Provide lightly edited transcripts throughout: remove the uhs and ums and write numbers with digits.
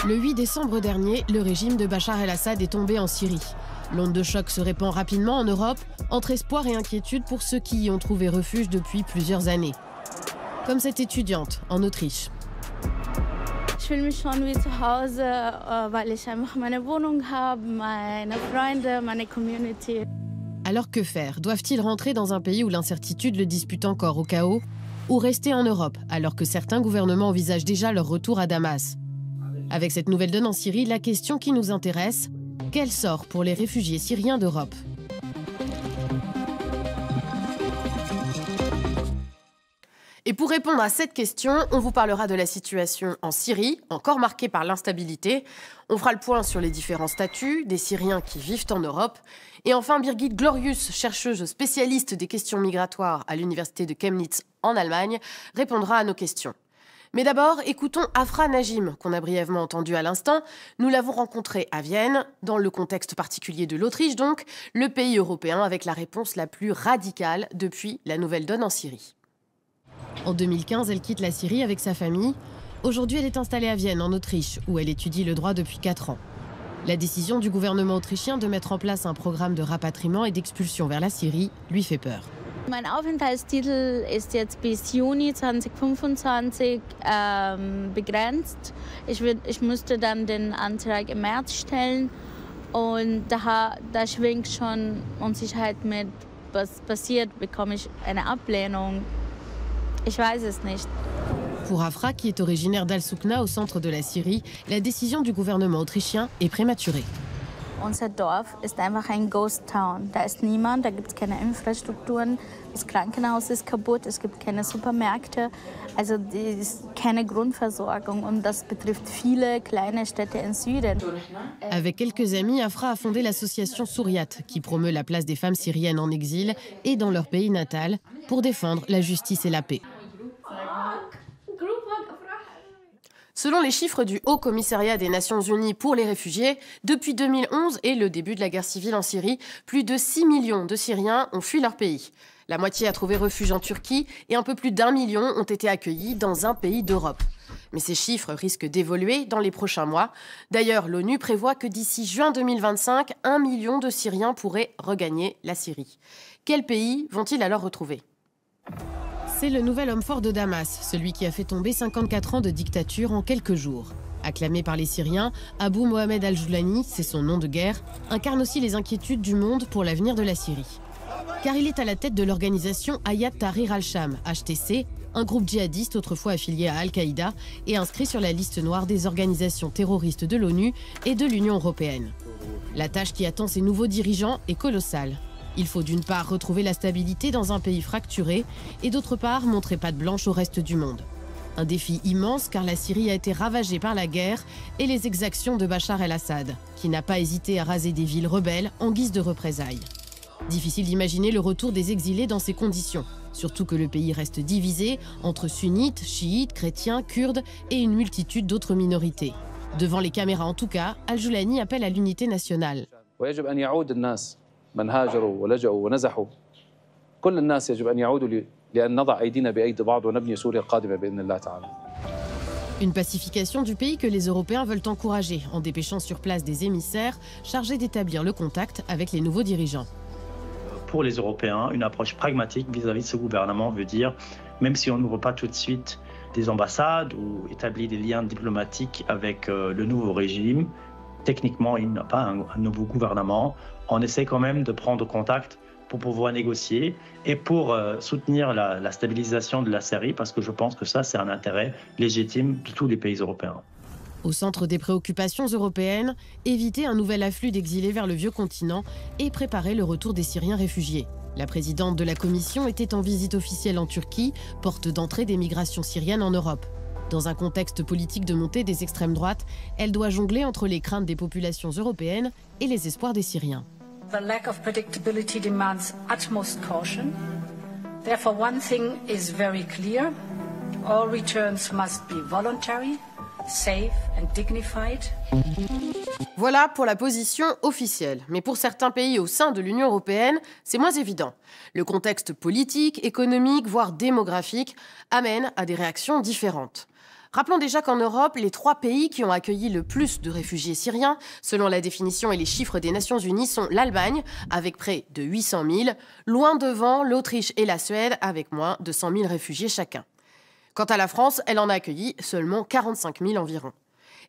Le 8 décembre dernier, le régime de Bachar el-Assad est tombé en Syrie. L'onde de choc se répand rapidement en Europe, entre espoir et inquiétude pour ceux qui y ont trouvé refuge depuis plusieurs années. Comme cette étudiante en Autriche. Ich fühle mich schon wie zu Hause, weil ich einfach meine Wohnung habe, meine Freunde, meine Community. Alors que faire? Doivent-ils rentrer dans un pays où l'incertitude le dispute encore au chaos? Ou rester en Europe, alors que certains gouvernements envisagent déjà leur retour à Damas? Avec cette nouvelle donne en Syrie, la question qui nous intéresse, quel sort pour les réfugiés syriens d'Europe? Et pour répondre à cette question, on vous parlera de la situation en Syrie, encore marquée par l'instabilité. On fera le point sur les différents statuts des Syriens qui vivent en Europe. Et enfin, Birgit Glorius, chercheuse spécialiste des questions migratoires à l'université de Chemnitz en Allemagne, répondra à nos questions. Mais d'abord, écoutons Afra Najim, qu'on a brièvement entendu à l'instant. Nous l'avons rencontré à Vienne, dans le contexte particulier de l'Autriche donc, le pays européen avec la réponse la plus radicale depuis la nouvelle donne en Syrie. En 2015, elle quitte la Syrie avec sa famille. Aujourd'hui, elle est installée à Vienne, en Autriche, où elle étudie le droit depuis 4 ans. La décision du gouvernement autrichien de mettre en place un programme de rapatriement et d'expulsion vers la Syrie lui fait peur. Mein Aufenthaltstitel ist jetzt bis Juni 2025 begrenzt. Ich müsste dann den Antrag im März stellen und da schwingt schon Unsicherheit mit, was passiert, bekomme ich eine Ablehnung. Ich weiß es nicht. Pour Afra, qui est originaire d'Al-Soukna au centre de la Syrie, la décision du gouvernement autrichien est prématurée. Unser Dorf ist einfach ein Ghost Town. Da ist niemand, da gibt es keine Infrastrukturen. Das Krankenhaus ist kaputt, es gibt keine Supermärkte. Also es ist keine Grundversorgung und das betrifft viele kleine Städte im Süden. Avec quelques amis, Afra a fondé l'association Souriat, qui promeut la place des femmes syriennes en exil et dans leur pays natal pour défendre la justice et la paix. Selon les chiffres du Haut Commissariat des Nations Unies pour les réfugiés, depuis 2011 et le début de la guerre civile en Syrie, plus de 6 millions de Syriens ont fui leur pays. La moitié a trouvé refuge en Turquie et un peu plus d'1 million ont été accueillis dans un pays d'Europe. Mais ces chiffres risquent d'évoluer dans les prochains mois. D'ailleurs, l'ONU prévoit que d'ici juin 2025, 1 million de Syriens pourraient regagner la Syrie. Quels pays vont-ils alors retrouver ? C'est le nouvel homme fort de Damas, celui qui a fait tomber 54 ans de dictature en quelques jours. Acclamé par les Syriens, Abu Mohamed al-Joulani, c'est son nom de guerre, incarne aussi les inquiétudes du monde pour l'avenir de la Syrie. Car il est à la tête de l'organisation Hayat Tahrir al-Sham, HTC, un groupe djihadiste autrefois affilié à Al-Qaïda et inscrit sur la liste noire des organisations terroristes de l'ONU et de l'Union européenne. La tâche qui attend ces nouveaux dirigeants est colossale. Il faut d'une part retrouver la stabilité dans un pays fracturé et d'autre part montrer patte blanche au reste du monde. Un défi immense car la Syrie a été ravagée par la guerre et les exactions de Bachar el-Assad, qui n'a pas hésité à raser des villes rebelles en guise de représailles. Difficile d'imaginer le retour des exilés dans ces conditions, surtout que le pays reste divisé entre sunnites, chiites, chrétiens, kurdes et une multitude d'autres minorités. Devant les caméras en tout cas, al-Joulani appelle à l'unité nationale. من هاجروا ولجأوا ونزحوا كل الناس يجب أن يعودوا لأن نضع أيدينا بأيدي بعض ونبني سوريا القادمة بإذن الله تعالى. Une pacification du pays que les Européens veulent encourager en dépêchant sur place des émissaires chargés d'établir le contact avec les nouveaux dirigeants. Pour les Européens, une approche pragmatique vis-à-vis de ce gouvernement veut dire, même si on n'ouvre pas tout de suite des ambassades ou établit des liens diplomatiques avec le nouveau régime, techniquement, il n'y a pas un nouveau gouvernement. On essaie quand même de prendre contact pour pouvoir négocier et pour soutenir la stabilisation de la Syrie, parce que je pense que ça, c'est un intérêt légitime de tous les pays européens. Au centre des préoccupations européennes, éviter un nouvel afflux d'exilés vers le vieux continent et préparer le retour des Syriens réfugiés. La présidente de la Commission était en visite officielle en Turquie, porte d'entrée des migrations syriennes en Europe. Dans un contexte politique de montée des extrêmes droites, elle doit jongler entre les craintes des populations européennes et les espoirs des Syriens. The lack of predictability demands utmost caution. Therefore, one thing is very clear. All returns must be voluntary, safe and dignified. Voilà pour la position officielle. Mais pour certains pays au sein de l'Union européenne, c'est moins évident. Le contexte politique, économique, voire démographique amène à des réactions différentes. Rappelons déjà qu'en Europe, les 3 pays qui ont accueilli le plus de réfugiés syriens, selon la définition et les chiffres des Nations Unies, sont l'Allemagne, avec près de 800 000, loin devant l'Autriche et la Suède, avec moins de 100 000 réfugiés chacun. Quant à la France, elle en a accueilli seulement 45 000 environ.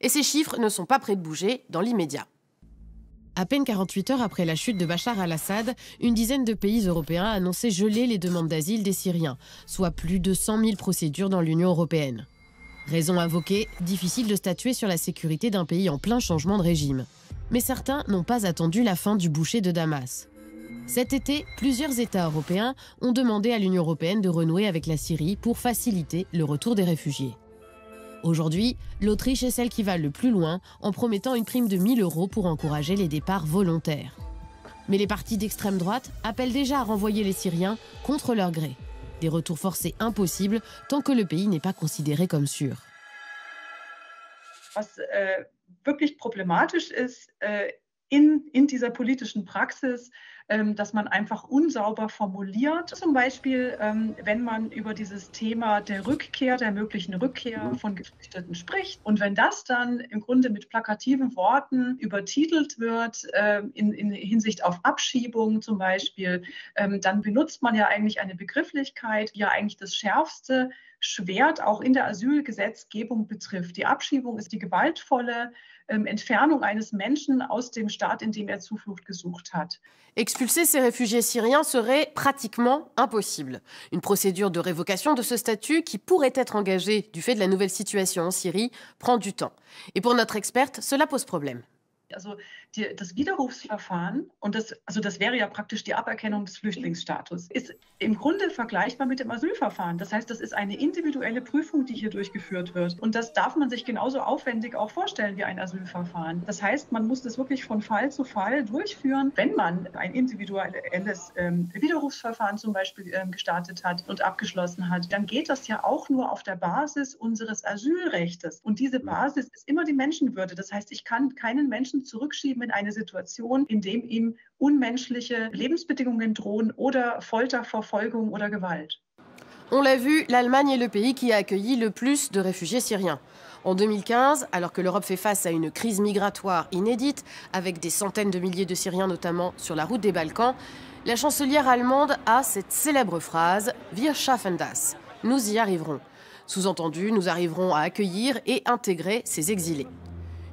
Et ces chiffres ne sont pas près de bouger dans l'immédiat. À peine 48 heures après la chute de Bachar al-Assad, une dizaine de pays européens a annoncé geler les demandes d'asile des Syriens, soit plus de 100 000 procédures dans l'Union européenne. Raison invoquée, difficile de statuer sur la sécurité d'un pays en plein changement de régime. Mais certains n'ont pas attendu la fin du boucher de Damas. Cet été, plusieurs États européens ont demandé à l'Union européenne de renouer avec la Syrie pour faciliter le retour des réfugiés. Aujourd'hui, l'Autriche est celle qui va le plus loin en promettant une prime de 1 000 € pour encourager les départs volontaires. Mais les partis d'extrême droite appellent déjà à renvoyer les Syriens contre leur gré. Des retours forcés impossibles tant que le pays n'est pas considéré comme sûr. Was wirklich problematisch ist in dieser politischen Praxis, dass man einfach unsauber formuliert. Zum Beispiel, wenn man über dieses Thema der Rückkehr, der möglichen Rückkehr von Geflüchteten spricht. Und wenn das dann im Grunde mit plakativen Worten übertitelt wird, in Hinsicht auf Abschiebung zum Beispiel, dann benutzt man ja eigentlich eine Begrifflichkeit, die ja eigentlich das schärfste Schwert auch in der Asylgesetzgebung betrifft. Die Abschiebung ist die gewaltvolle Entfernung eines Menschen aus dem Staat, in dem er Zuflucht gesucht hat. Expulser ces réfugiés syriens serait pratiquement impossible. Une procédure de révocation de ce statut, qui pourrait être engagée du fait de la nouvelle situation en Syrie, prend du temps. Et pour notre experte, cela pose problème. Also das Widerrufsverfahren, und das wäre ja praktisch die Aberkennung des Flüchtlingsstatus, ist im Grunde vergleichbar mit dem Asylverfahren. Das heißt, das ist eine individuelle Prüfung, die hier durchgeführt wird. Und das darf man sich genauso aufwendig auch vorstellen wie ein Asylverfahren. Das heißt, man muss das wirklich von Fall zu Fall durchführen. Wenn man ein individuelles Widerrufsverfahren zum Beispiel gestartet hat und abgeschlossen hat, dann geht das ja auch nur auf der Basis unseres Asylrechts. Und diese Basis ist immer die Menschenwürde. Das heißt, ich kann keinen Menschen zurückschieben in eine Situation, in dem ihm unmenschliche Lebensbedingungen drohen oder Folter, Verfolgung oder Gewalt. On l'a vu, l'Allemagne est le pays qui a accueilli le plus de réfugiés syriens. En 2015, alors que l'Europe fait face à une crise migratoire inédite, avec des centaines de milliers de Syriens notamment sur la route des Balkans, la chancelière allemande a cette célèbre phrase « Wir schaffen das ». Nous y arriverons. Sous-entendu, nous arriverons à accueillir et intégrer ces exilés.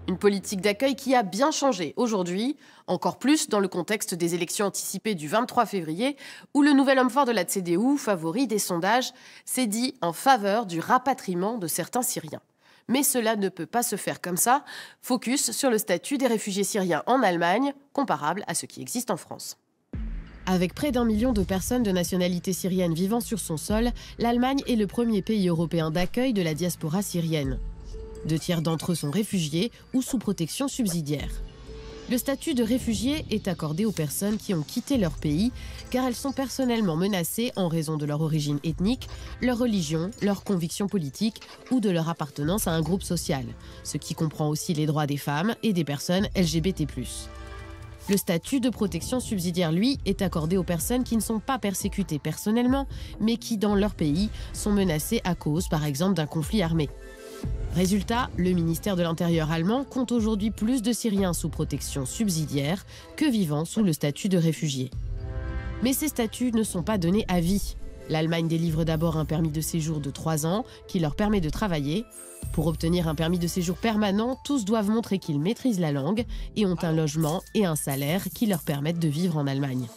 Une politique d'accueil qui a bien changé aujourd'hui, encore plus dans le contexte des élections anticipées du 23 février, où le nouvel homme fort de la CDU, favori des sondages, s'est dit en faveur du rapatriement de certains Syriens. Mais cela ne peut pas se faire comme ça. Focus sur le statut des réfugiés syriens en Allemagne, comparable à ce qui existe en France. Avec près d'1 million de personnes de nationalité syrienne vivant sur son sol, l'Allemagne est le premier pays européen d'accueil de la diaspora syrienne. 2 tiers d'entre eux sont réfugiés ou sous protection subsidiaire. Le statut de réfugié est accordé aux personnes qui ont quitté leur pays car elles sont personnellement menacées en raison de leur origine ethnique, leur religion, leurs convictions politiques ou de leur appartenance à un groupe social, ce qui comprend aussi les droits des femmes et des personnes LGBT+. Le statut de protection subsidiaire, lui, est accordé aux personnes qui ne sont pas persécutées personnellement, mais qui, dans leur pays, sont menacées à cause, par exemple, d'un conflit armé. Résultat, le ministère de l'Intérieur allemand compte aujourd'hui plus de Syriens sous protection subsidiaire que vivant sous le statut de réfugié. Mais ces statuts ne sont pas donnés à vie. L'Allemagne délivre d'abord un permis de séjour de 3 ans qui leur permet de travailler. Pour obtenir un permis de séjour permanent, tous doivent montrer qu'ils maîtrisent la langue et ont un logement et un salaire qui leur permettent de vivre en Allemagne.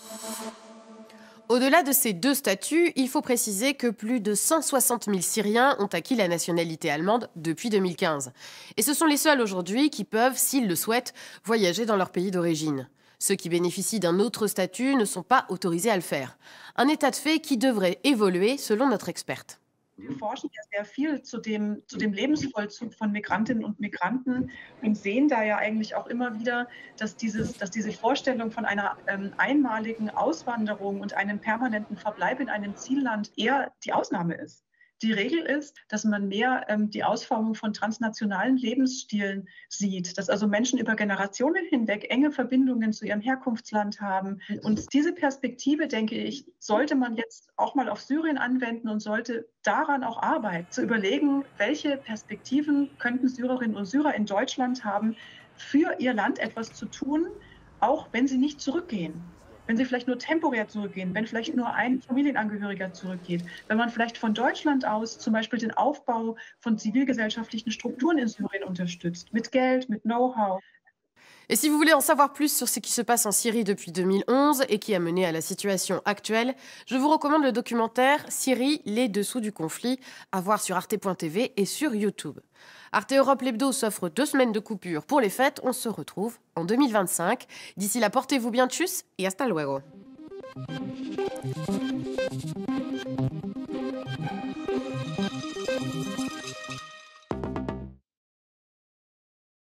Au-delà de ces 2 statuts, il faut préciser que plus de 160 000 Syriens ont acquis la nationalité allemande depuis 2015. Et ce sont les seuls aujourd'hui qui peuvent, s'ils le souhaitent, voyager dans leur pays d'origine. Ceux qui bénéficient d'un autre statut ne sont pas autorisés à le faire. Un état de fait qui devrait évoluer selon notre experte. Wir forschen ja sehr viel zu dem Lebensvollzug von Migrantinnen und Migranten und sehen da ja eigentlich auch immer wieder, dass diese Vorstellung von einer einmaligen Auswanderung und einem permanenten Verbleib in einem Zielland eher die Ausnahme ist. Die Regel ist, dass man mehr die Ausformung von transnationalen Lebensstilen sieht, dass also Menschen über Generationen hinweg enge Verbindungen zu ihrem Herkunftsland haben. Und diese Perspektive, denke ich, sollte man jetzt auch mal auf Syrien anwenden und sollte daran auch arbeiten, zu überlegen, welche Perspektiven könnten Syrerinnen und Syrer in Deutschland haben, für ihr Land etwas zu tun, auch wenn sie nicht zurückgehen. Wenn sie vielleicht nur temporär zurückgehen, wenn vielleicht nur ein Familienangehöriger zurückgeht, wenn man vielleicht von Deutschland aus zum Beispiel den Aufbau von zivilgesellschaftlichen Strukturen in Syrien unterstützt, mit Geld, mit Know-how. Et si vous voulez en savoir plus sur ce qui se passe en Syrie depuis 2011 et qui a mené à la situation actuelle, je vous recommande le documentaire Syrie, les dessous du conflit, à voir sur arte.tv et sur YouTube. Arte Europe l'Hebdo s'offre 2 semaines de coupure pour les fêtes. On se retrouve en 2025. D'ici là, portez-vous bien, tchuss et hasta luego.